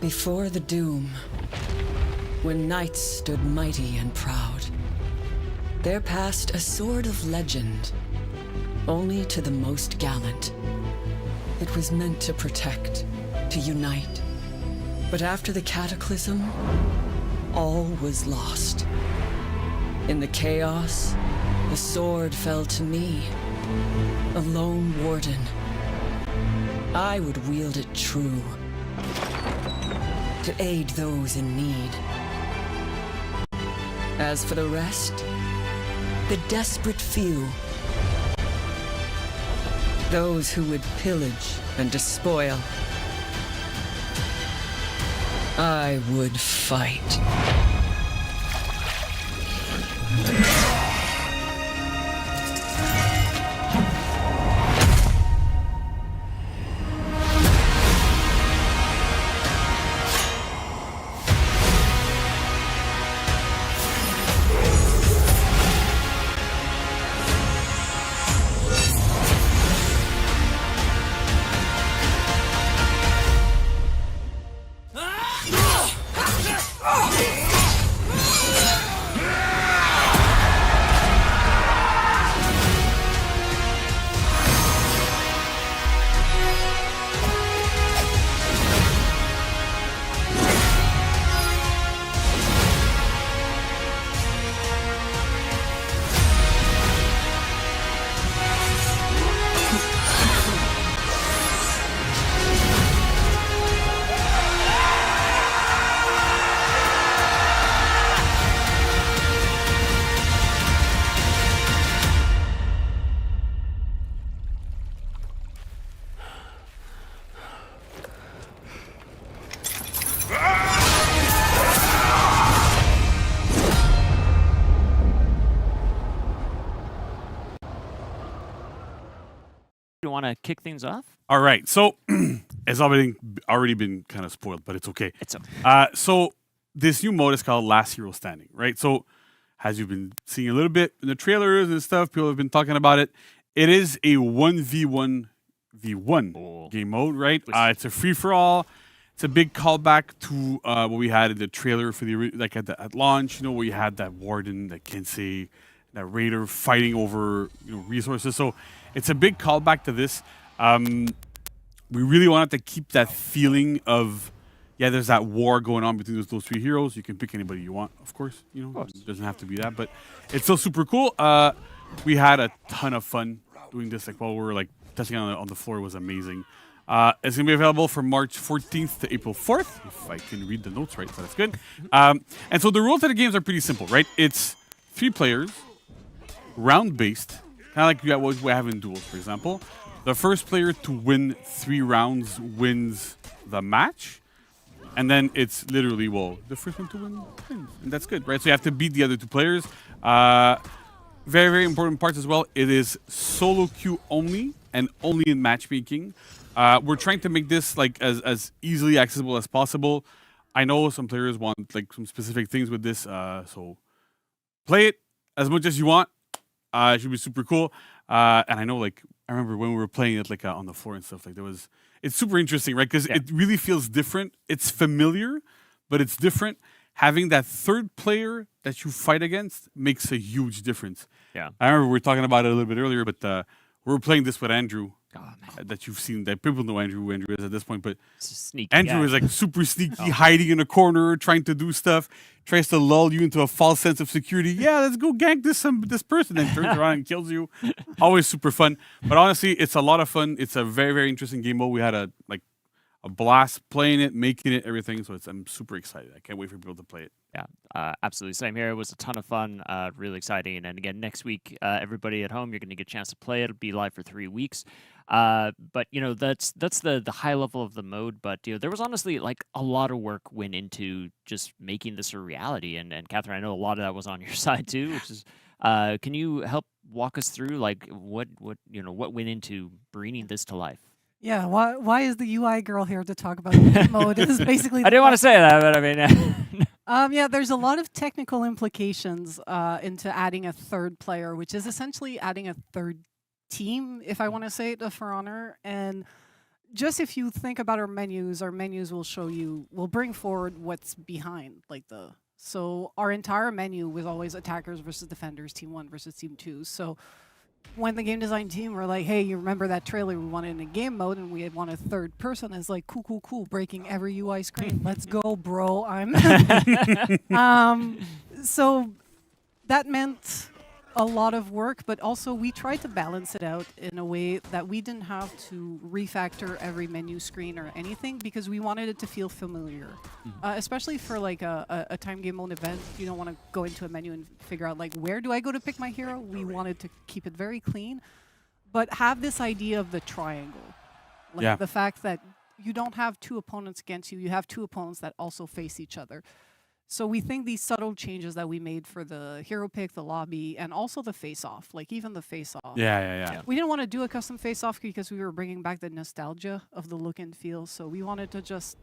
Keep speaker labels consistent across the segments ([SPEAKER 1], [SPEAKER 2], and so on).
[SPEAKER 1] Before the doom, when knights stood mighty and proud, there passed a sword of legend, only to the most gallant. It was meant to protect, to unite. But after the cataclysm, all was lost. In the chaos, the sword fell to me, a lone warden. I would wield it true, to aid those in need. As for the rest, the desperate few, those who would pillage and despoil, I would fight.
[SPEAKER 2] You want to kick things off?
[SPEAKER 3] All right. So, it's already been kind of spoiled, but it's okay.
[SPEAKER 2] It's okay.
[SPEAKER 3] So, this new mode is called Last Hero Standing, right? So, as you've been seeing a little bit in the trailers and stuff, people have been talking about it. It is a 1v1v1 game mode, right? It's a free-for-all. It's a big callback to what we had in the trailer for at launch. You know, where you had that Warden, that Kinsey, that Raider fighting over resources. So it's a big callback to this. We really wanted to keep that feeling of, there's that war going on between those three heroes. You can pick anybody you want, of course. It doesn't have to be that, but it's still super cool. We had a ton of fun doing this. While we were testing on the floor, it was amazing. It's going to be available from March 14th to April 4th, if I can read the notes right, so that's good. And so the rules of the games are pretty simple, right? It's 3 players, round-based, kind of like what we have in duels, for example. The first player to win 3 rounds wins the match. And then it's literally, the first one to win wins. And that's good, right? So you have to beat the other 2 players. Very, very important parts as well. It is solo queue only and only in matchmaking. We're trying to make this as easily accessible as possible. I know some players want some specific things with this, so play it as much as you want. It should be super cool. And I know, I remember when we were playing it on the floor and stuff. It's super interesting, right? Because it really feels different. It's familiar, but it's different. Having that third player that you fight against makes a huge difference.
[SPEAKER 2] Yeah,
[SPEAKER 3] I remember we were talking about it a little bit earlier, but we were playing this with Andrew.
[SPEAKER 2] Oh,
[SPEAKER 3] that you've seen, that people know who Andrew is at this point, but
[SPEAKER 2] sneaky
[SPEAKER 3] Andrew
[SPEAKER 2] guy.
[SPEAKER 3] is super sneaky, hiding in a corner, trying to do stuff, tries to lull you into a false sense of security. Yeah, let's go gank this person, and turns around and kills you. Always super fun. But honestly, it's a lot of fun. It's a very, very interesting game mode. We had a blast playing it, making it, everything. So I'm super excited. I can't wait for people to play it.
[SPEAKER 2] Yeah, absolutely. Same here. It was a ton of fun, really exciting. And again, next week, everybody at home, you're going to get a chance to play it. It'll be live for 3 weeks. But that's the high level of the mode. But there was honestly a lot of work went into just making this a reality. And Catherine, I know a lot of that was on your side too, which is can you help walk us through what went into bringing this to life?
[SPEAKER 4] Yeah, why is the UI girl here to talk about the mode? This is basically
[SPEAKER 2] I didn't want to say that, but I mean
[SPEAKER 4] yeah, there's a lot of technical implications into adding a third player, which is essentially adding a third team, if I want to say it, For Honor. And just if you think about our menus will show you, will bring forward what's behind, like so our entire menu was always attackers versus defenders, team 1 versus team 2. So when the game design team were like, hey, you remember that trailer we wanted in a game mode and we had wanted third person, it's like, cool, breaking every UI screen. Let's go, bro. So that meant a lot of work, but also we tried to balance it out in a way that we didn't have to refactor every menu screen or anything, because we wanted it to feel familiar. Especially for like a time game mode event, you don't want to go into a menu and figure out like, where do I go to pick my hero? We wanted to keep it very clean, but have this idea of the triangle. Like the fact that you don't have two opponents against you, you have two opponents that also face each other. So we think these subtle changes that we made for the hero pick, the lobby, and also the face-off, like even the face-off.
[SPEAKER 3] Yeah.
[SPEAKER 4] We didn't want to do a custom face-off because we were bringing back the nostalgia of the look and feel. So we wanted to just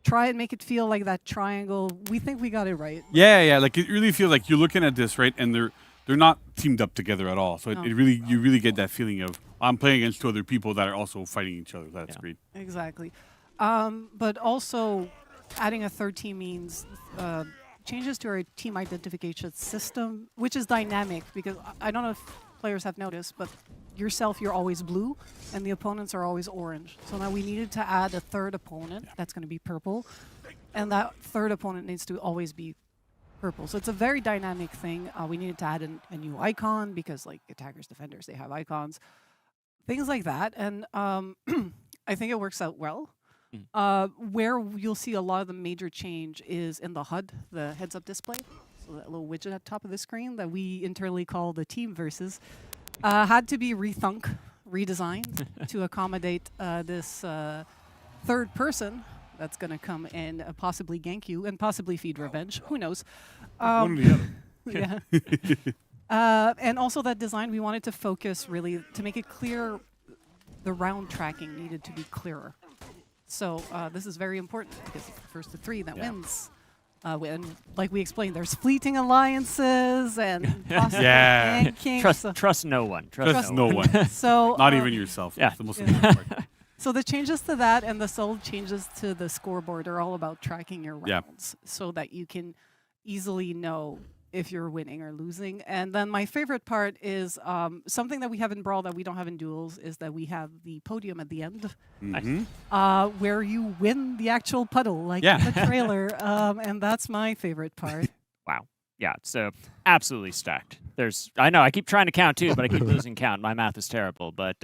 [SPEAKER 4] try and make it feel like that triangle. We think we got it right.
[SPEAKER 3] Yeah. Like it really feels like you're looking at this, right? And they're not teamed up together at all. So
[SPEAKER 4] No.
[SPEAKER 3] you really get that feeling of I'm playing against two other people that are also fighting each other. That's great.
[SPEAKER 4] Exactly. But also, adding a third team means changes to our team identification system, which is dynamic, because I don't know if players have noticed, but yourself, you're always blue, and the opponents are always orange. So now we needed to add a third opponent that's going to be purple, and that third opponent needs to always be purple. So it's a very dynamic thing. We needed to add a new icon, because like attackers, defenders, they have icons. Things like that, and I think it works out well. Where you'll see a lot of the major change is in the HUD, the heads-up display. So that little widget at the top of the screen that we internally call the team versus had to be redesigned to accommodate this third person that's going to come and possibly gank you and possibly feed revenge. Who knows?
[SPEAKER 3] One or the other.
[SPEAKER 4] Yeah. And also that design, we wanted to focus really to make it clear. The round tracking needed to be clearer. So this is very important, because it's the first to three that wins. And like we explained, there's fleeting alliances and possible ganking.
[SPEAKER 2] Trust no one.
[SPEAKER 3] Trust no one.
[SPEAKER 4] So
[SPEAKER 3] Not even yourself.
[SPEAKER 2] Yeah.
[SPEAKER 3] That's the most important part.
[SPEAKER 4] So the changes to that and the subtle changes to the scoreboard are all about tracking your rounds, so that you can easily know if you're winning or losing. And then my favorite part is something that we have in Brawl that we don't have in Duels, is that we have the podium at the end, where you win the actual puddle, like in the trailer. And that's my favorite part.
[SPEAKER 2] Wow. Yeah, so absolutely stacked. I know I keep trying to count too, but I keep losing count. My math is terrible. But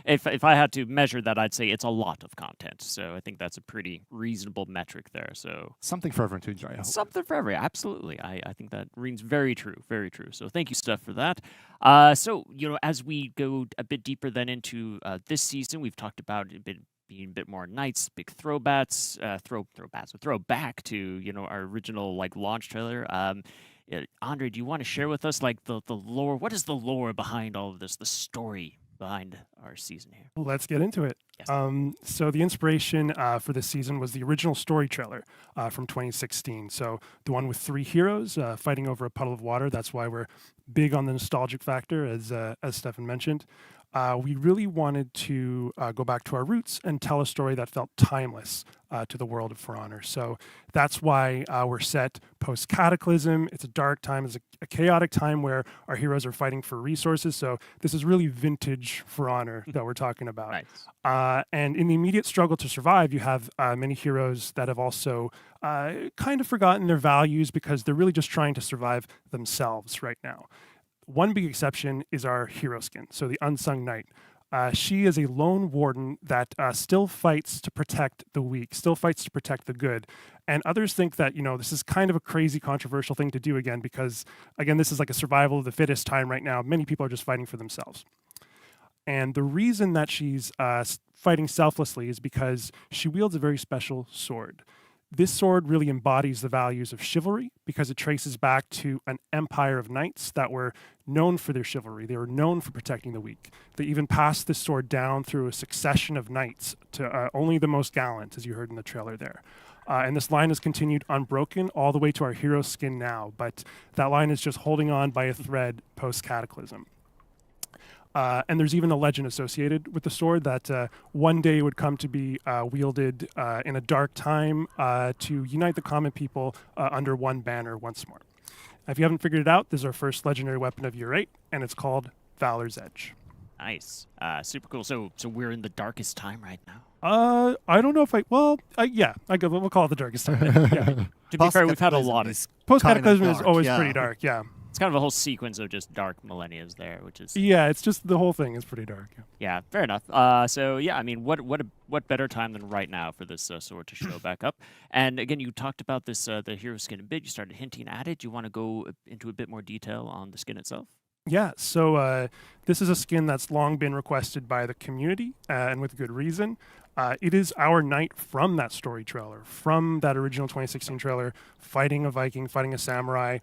[SPEAKER 2] if I had to measure that, I'd say it's a lot of content. So I think that's a pretty reasonable metric there. So
[SPEAKER 5] something for everyone to enjoy. I hope.
[SPEAKER 2] Something for everyone, absolutely. I think that rings very true, very true. So thank you, Steph, for that. So as we go a bit deeper then into this season, we've talked about being a bit more Knights, big throwback to our original launch trailer. Andre, do you want to share with us the lore? What is the lore behind all of this? The story behind our season here?
[SPEAKER 6] Let's get into it.
[SPEAKER 2] Yes.
[SPEAKER 6] So the inspiration for this season was the original story trailer from 2016. So the one with three heroes fighting over a puddle of water. That's why we're big on the nostalgic factor, as Stefan mentioned. We really wanted to go back to our roots and tell a story that felt timeless to the world of For Honor. So that's why we're set post-Cataclysm. It's a dark time. It's a chaotic time where our heroes are fighting for resources. So this is really vintage For Honor that we're talking about.
[SPEAKER 2] Nice.
[SPEAKER 6] And in the immediate struggle to survive, you have many heroes that have also kind of forgotten their values, because they're really just trying to survive themselves right now. One big exception is our hero skin, so the Unsung Knight. She is a lone warden that still fights to protect the weak, still fights to protect the good. And others think that, this is kind of a crazy, controversial thing to do again, because, again, this is like a survival of the fittest time right now. Many people are just fighting for themselves. And the reason that she's fighting selflessly is because she wields a very special sword. This sword really embodies the values of chivalry, because it traces back to an empire of knights that were known for their chivalry. They were known for protecting the weak. They even passed this sword down through a succession of knights to only the most gallant, as you heard in the trailer there. And this line has continued unbroken all the way to our hero skin now, but that line is just holding on by a thread post-Cataclysm. And there's even a legend associated with the sword that one day would come to be wielded in a dark time to unite the common people under one banner once more. If you haven't figured it out, this is our first legendary weapon of year 8, and it's called Valor's Edge.
[SPEAKER 2] Nice. Super cool. So we're in the darkest time right now.
[SPEAKER 6] I don't know if we'll call it the darkest time. Yeah.
[SPEAKER 2] To be fair, we've had a lot of...
[SPEAKER 6] Post-Cataclysm is always pretty dark, yeah.
[SPEAKER 2] It's kind of a whole sequence of just dark millenniums there, which is...
[SPEAKER 6] Yeah, it's just the whole thing is pretty dark.
[SPEAKER 2] Yeah, fair enough. So yeah, I mean, what better time than right now for this sword to show back up? And again, you talked about this the hero skin a bit. You started hinting at it. Do you want to go into a bit more detail on the skin itself?
[SPEAKER 6] Yeah, so this is a skin that's long been requested by the community, and with good reason. It is our knight from that story trailer, from that original 2016 trailer, fighting a Viking, fighting a samurai.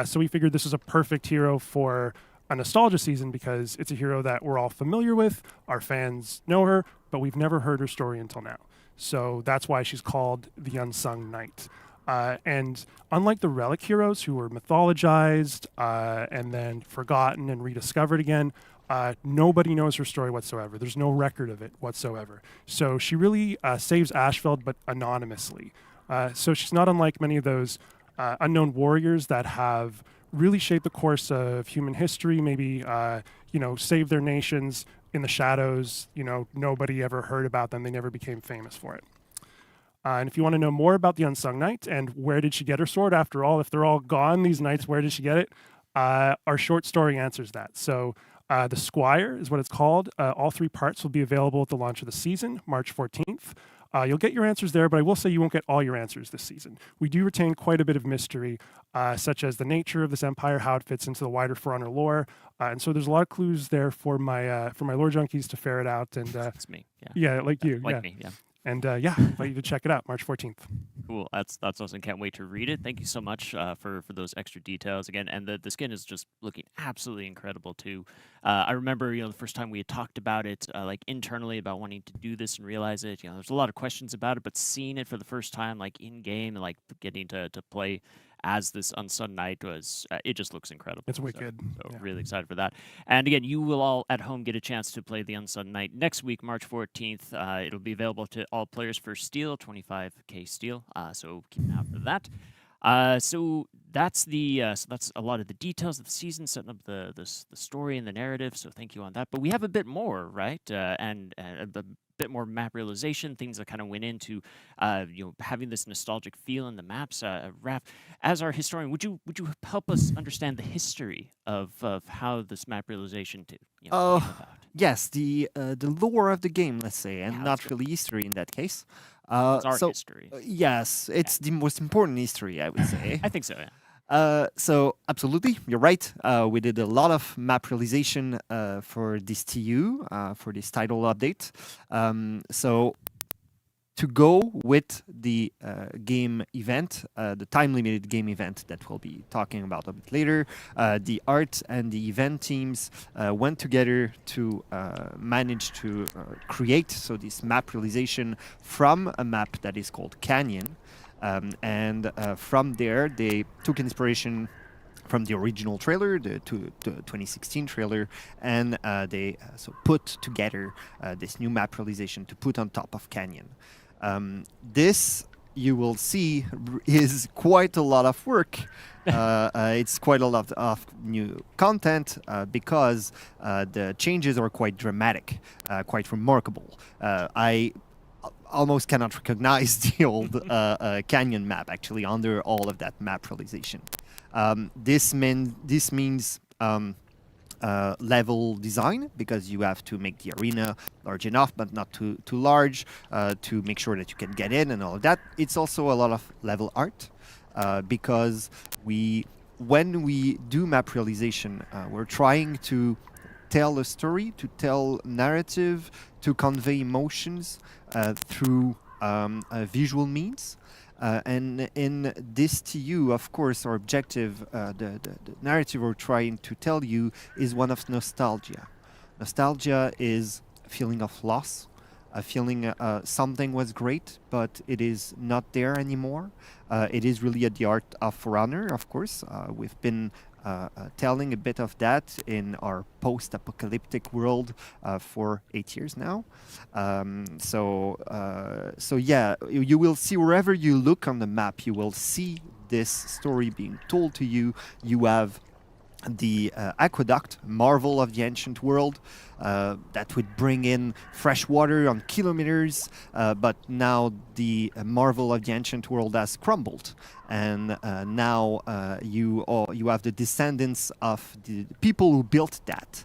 [SPEAKER 6] So we figured this is a perfect hero for a nostalgia season because it's a hero that we're all familiar with, our fans know her, but we've never heard her story until now. So that's why she's called the Unsung Knight. And unlike the relic heroes who were mythologized and then forgotten and rediscovered again, nobody knows her story whatsoever. There's no record of it whatsoever. So she really saves Ashfeld, but anonymously. So she's not unlike many of those unknown warriors that have really shaped the course of human history, maybe, saved their nations in the shadows. Nobody ever heard about them. They never became famous for it. And if you want to know more about the Unsung Knight and where did she get her sword, after all, if they're all gone, these knights, where did she get it? Our short story answers that. So the Squire is what it's called. All 3 parts will be available at the launch of the season, March 14th. You'll get your answers there, but I will say you won't get all your answers this season. We do retain quite a bit of mystery, such as the nature of this empire, how it fits into the wider For Honor lore, and so there's a lot of clues there for my lore junkies to ferret out. And
[SPEAKER 2] That's me.
[SPEAKER 6] Yeah, like you.
[SPEAKER 2] Like
[SPEAKER 6] yeah.
[SPEAKER 2] me. Yeah.
[SPEAKER 6] And invite you to check it out, March 14th.
[SPEAKER 2] Cool. That's awesome. Can't wait to read it. Thank you so much for those extra details again. And the skin is just looking absolutely incredible too. I remember the first time we had talked about it like internally about wanting to do this and realize it. There's a lot of questions about it, but seeing it for the first time like in game and like getting to play as this Unsung Knight was, it just looks incredible.
[SPEAKER 6] It's wicked.
[SPEAKER 2] So yeah. Really excited for that. And again, you will all at home get a chance to play the Unsung Knight next week, March 14th. It'll be available to all players for steel, 25k steel. So keep an eye out for that. So that's that's a lot of the details of the season, setting up the story and the narrative. So thank you on that. But we have a bit more, right? And a bit more map realization, things that kind of went into having this nostalgic feel in the maps. Raph, as our historian, would you help us understand the history of how this map realization came about?
[SPEAKER 5] Yes, the lore of the game, let's say, and
[SPEAKER 2] Yeah,
[SPEAKER 5] not really history in that case.
[SPEAKER 2] It's our history.
[SPEAKER 5] Yes, it's the most important history, I would say.
[SPEAKER 2] I think so, yeah.
[SPEAKER 5] So absolutely, you're right. We did a lot of map realization for this TU, for this title update. So to go with the game event, the time-limited game event that we'll be talking about a bit later, the art and the event teams went together to manage to create this map realization from a map that is called Canyon. And from there, they took inspiration from the original trailer, the 2016 trailer, and they put together this new map realization to put on top of Canyon. This, you will see, is quite a lot of work. It's quite a lot of new content because the changes are quite dramatic, quite remarkable. I almost cannot recognize the old Canyon map actually under all of that map realization. This means level design, because you have to make the arena large enough but not too large to make sure that you can get in and all of that. It's also a lot of level art because when we do map realization, we're trying to tell a story, to tell narrative, to convey emotions through visual means. And in this TU, of course, our objective, the narrative we're trying to tell you is one of nostalgia. Nostalgia is a feeling of loss, a feeling something was great, but it is not there anymore. It is really at the art of For Honor, of course. We've been telling a bit of that in our post-apocalyptic world for 8 years now. So yeah, you will see wherever you look on the map, you will see this story being told to you. You have the aqueduct, marvel of the ancient world, that would bring in fresh water on kilometers, but now the marvel of the ancient world has crumbled, and now you have the descendants of the people who built that.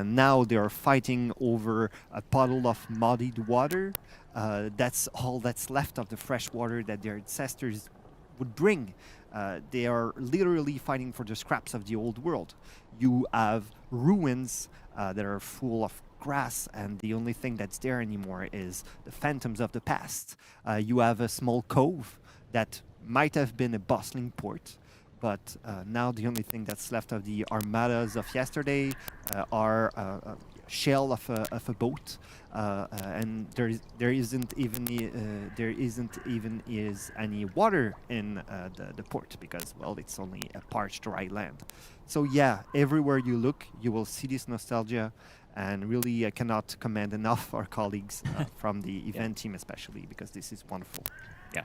[SPEAKER 5] Now they are fighting over a puddle of muddied water. That's all that's left of the fresh water that their ancestors would bring. They are literally fighting for the scraps of the old world. You have ruins that are full of grass, and the only thing that's there anymore is the phantoms of the past. You have a small cove that might have been a bustling port, but now the only thing that's left of the armadas of yesterday are a shell of a boat, and there isn't even any water in the port, because, well, it's only a parched dry land. So yeah, everywhere you look, you will see this nostalgia, and really I cannot commend enough our colleagues from the event team especially, because this is wonderful.
[SPEAKER 2] Yeah.